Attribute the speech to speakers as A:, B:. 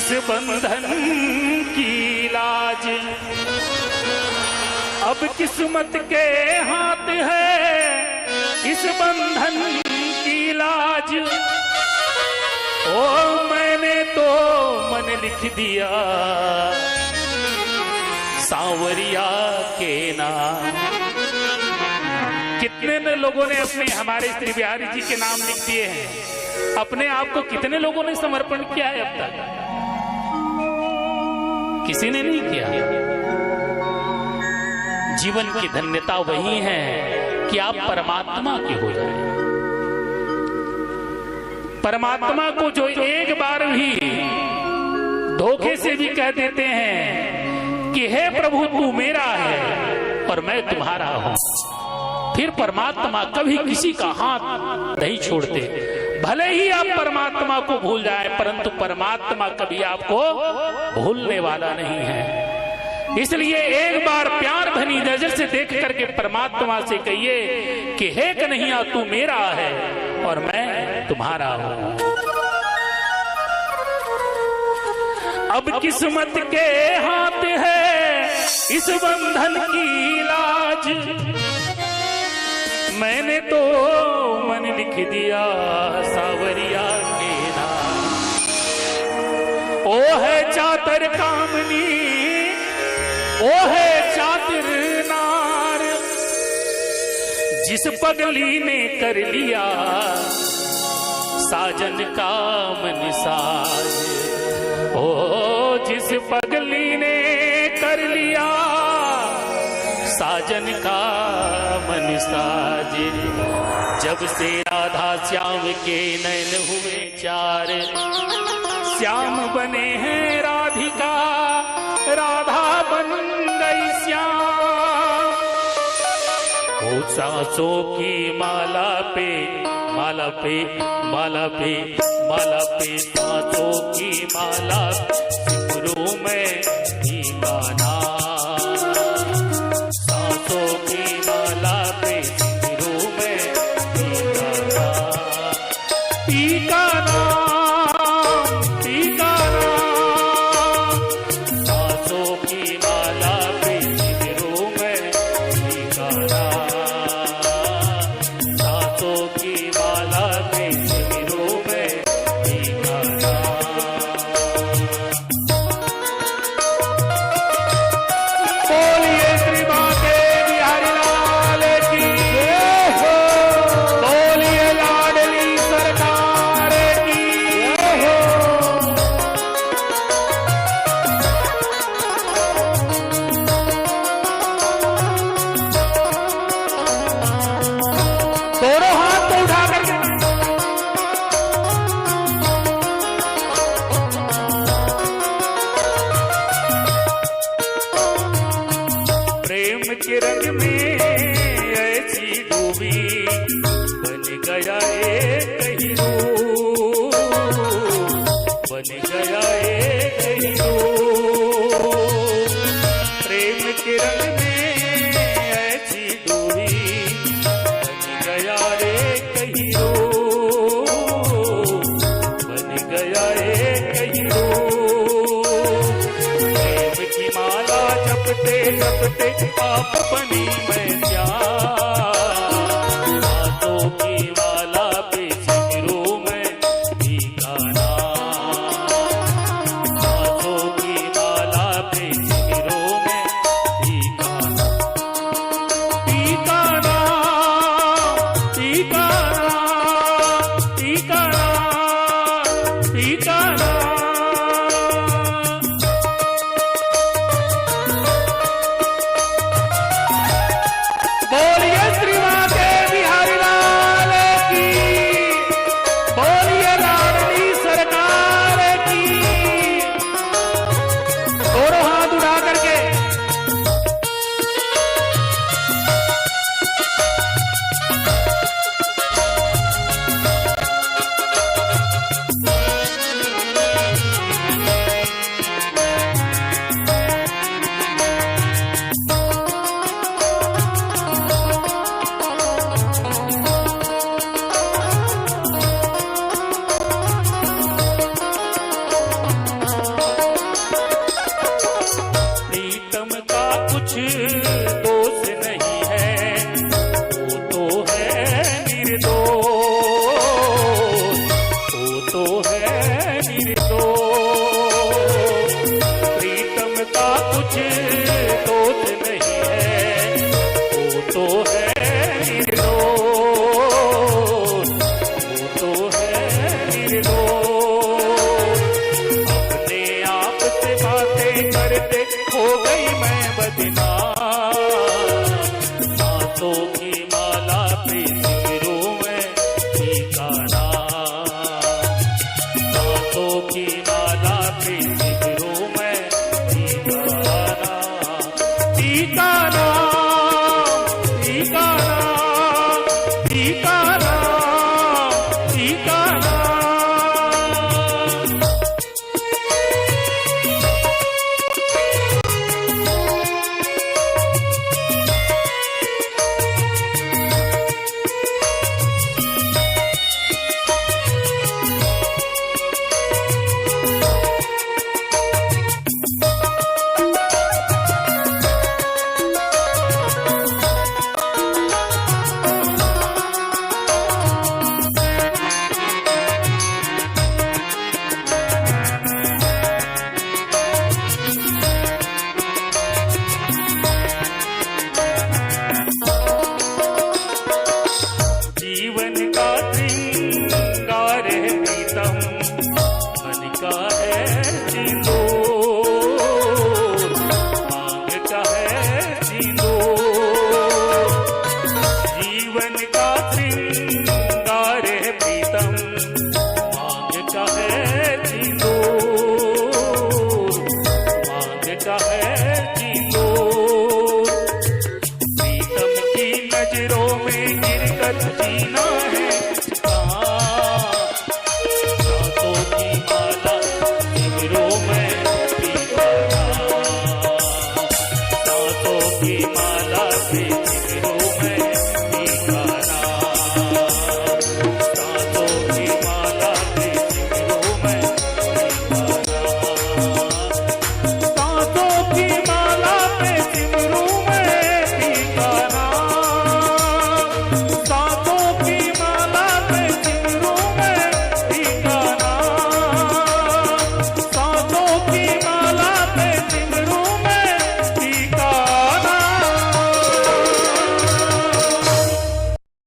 A: इस बंधन की लाज अब किस्मत के हाथ है, इस बंधन की लाज। ओ मैंने तो मन लिख दिया सांवरिया के नाम। कितने लोगों ने अपने हमारे श्री बिहारी जी के नाम लिख दिए हैं। अपने आप को कितने लोगों ने समर्पण किया है अब तक? किसी ने नहीं किया। जीवन की धन्यता वही है कि आप परमात्मा के हो जाएं। परमात्मा को जो एक बार भी धोखे से भी कह देते हैं कि हे प्रभु तू मेरा है और मैं तुम्हारा हूं, फिर परमात्मा कभी किसी का हाथ नहीं छोड़ते। भले ही आप परमात्मा को भूल जाएं, परंतु परमात्मा कभी आपको भूलने वाला नहीं है। इसलिए एक बार प्यार भरी नजर से देख करके परमात्मा से कहिए कि हे कन्हैया तू मेरा है और मैं तुम्हारा हूं। अब किस्मत के हाथ है इस बंधन की लाज। मैंने तो मन लिख दिया सावरिया के नाम। ओ है चातर कामनी, ओ है चातर नार, जिस पगली ने कर लिया साजन का मन साज। ओ जिस पगली ने कर लिया साजन का मन साज। जब से राधा श्याम के नैन हुए चार, श्याम बने हैं राधिका, राधा बन गई श्याम। ओ सांसों की माला पे माला पे माला पे माला पे, सांसों की माला सिमरू में ही गाना। सांसों की माला पे सिमरू में ही गाना। टीका नाम, टीका नाम, सांसों की माला पे सिमरू में ही गाना। सांसों की माला पे सिमरू में ही गाना। बोलिए श्री माते बिहारी लाल की जय हो। बोलिए लाडली सरकार की जय हो। दोनों हाथ को उठा करके प्रेम के रंग में ऐसी डूबी, बन गया एक हीरो, बन गया एक हीरो। प्रेम के रंग में ऐसी डूबी, बन गया एक हीरो, बन गया एक हीरो। प्रेम की माला जपते जपते आप बनी मैं क्या। हाथों की माला पे सिमरू में ही गाना। हाथों की माला पे सिमरू में ही गाना। टीका नाम, टीका नाम, टीका नाम, टीका नाम। बोलिए श्री माते बिहारी लाल की, बोलिए लाडली सरकार की। दोनों हाथ उठा करके कुछ दोष नहीं है, वो तो है निर्दोष, वो तो है निर्दोष। अपने आप से बातें करते हो गई मैं बदनाम, सांसों की माला पे सिरों में टीका नाम, सांसों की माला पे सिरों में टीका नाम, टीका नाम, टीका नाम, टीका नाम, टीका नाम। जीवन का श्रृंगार है प्रीतम,